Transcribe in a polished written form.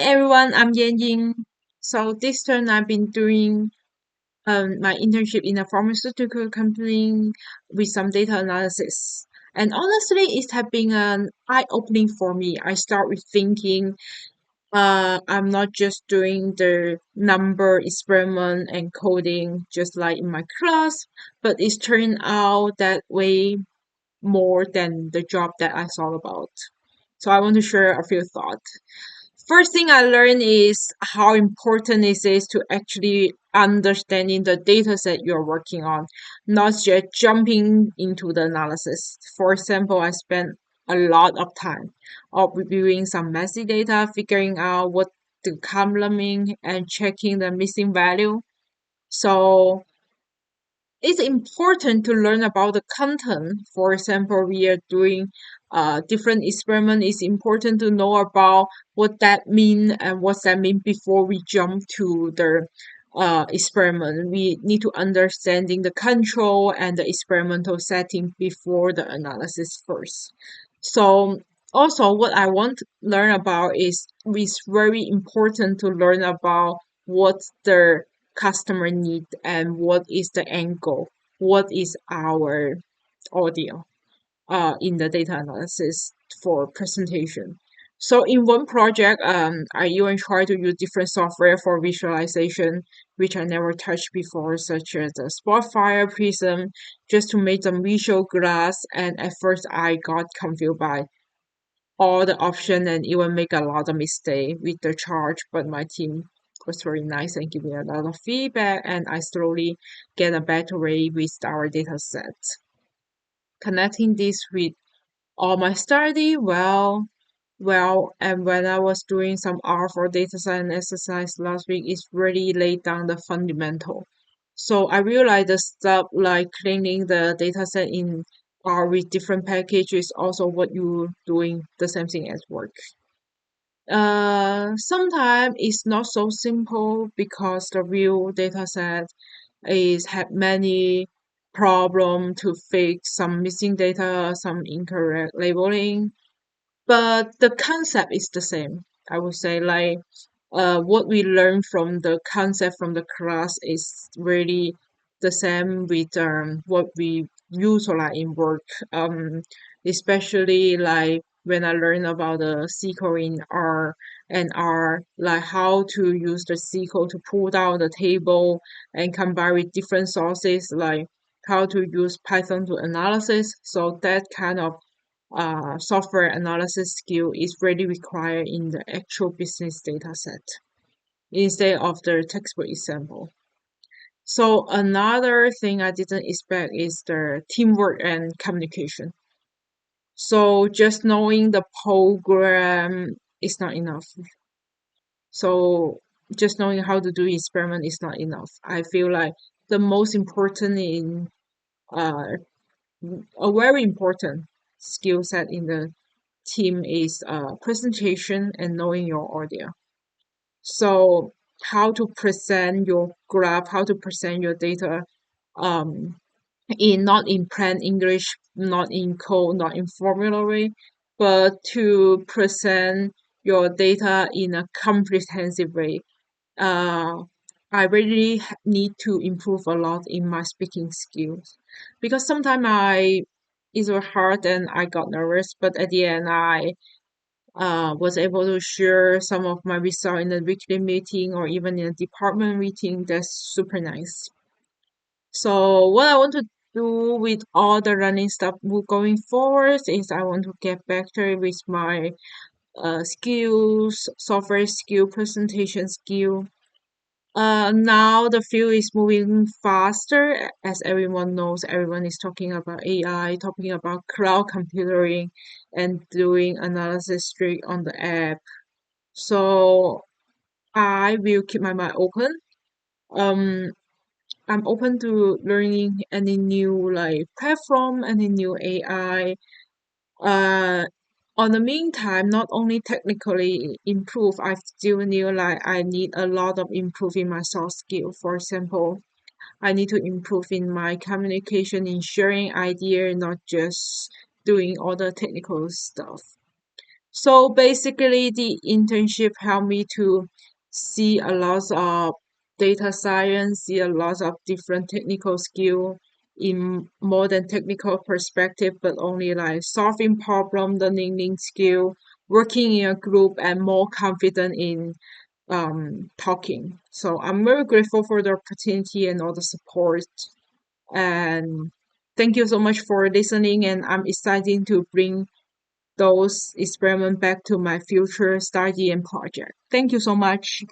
everyone, I'm Yan Ying. So this term I've been doing my internship in a pharmaceutical company with some data analysis. And honestly, it has been an eye-opening for me. I start with thinking I'm not just doing the number experiment and coding just like in my class, but it's turned out that way more than the job that I thought about. So I want to share a few thoughts. First thing I learned is how important it is to actually understanding the data set you're working on, not just jumping into the analysis. For example, I spent a lot of time of reviewing some messy data, figuring out what the column mean and checking the missing value. So it's important to learn about the content. For example, we are doing different experiment. It's important to know about what that mean and what that mean before we jump to the experiment. We need to understanding the control and the experimental setting before the analysis first. So also what I want to learn about is it's very important to learn about what the customer need and what is the angle, what is our audio in the data analysis for presentation. So in one project, I even try to use different software for visualization, which I never touched before, such as the Spotfire, Prism, just to make some visual graphs. And at first, I got confused by all the option and even make a lot of mistake with the chart, but my team was very nice and give me a lot of feedback, and I slowly get a better way with our data set. Connecting this with all my study, and when I was doing some R for data science exercise last week, it's really laid down the fundamental. So I realized the stuff like cleaning the data set in R with different packages, also what you doing the same thing as work. Sometimes it's not so simple because the real data set is have many problem to fix, some missing data, some incorrect labeling, but the concept is the same. I would say like what we learn from the concept from the class is really the same with what we use a lot in work. Especially like when I learn about the SQL in R and R, like how to use the SQL to pull down the table and combine with different sources, like how to use Python to analysis. So that kind of software analysis skill is really required in the actual business data set instead of the textbook example. So another thing I didn't expect is the teamwork and communication. So just knowing the program is not enough. So just knowing how to do experiment is not enough. I feel like the most important in uh, a very important skill set in the team is presentation and knowing your audience. So how to present your graph, how to present your data um, in not in plain English, not in code, not in formula way, but to present your data in a comprehensive way. Uh, I really need to improve a lot in my speaking skills because sometimes it was hard and I got nervous, but at the end I was able to share some of my results in a weekly meeting or even in a department meeting. That's super nice. So what I want to do with all the running stuff going forward is I want to get better with my skills, software skill, presentation skill. Now the field is moving faster, as everyone knows. Everyone is talking about AI, talking about cloud computing, and doing analysis straight on the app. So I will keep my mind open. Um, I'm open to learning any new like platform, any new AI. Uh, on the meantime, not only technically improve, I still knew like I need a lot of improving my soft skill. For example, I need to improve in my communication, in sharing idea, not just doing all the technical stuff. So basically, the internship helped me to see a lot of data science, see a lot of different technical skill in more than technical perspective, but only like solving problem, learning skill, working in a group, and more confident in talking. So I'm very grateful for the opportunity and all the support. And thank you so much for listening. And I'm excited to bring those experiments back to my future study and project. Thank you so much.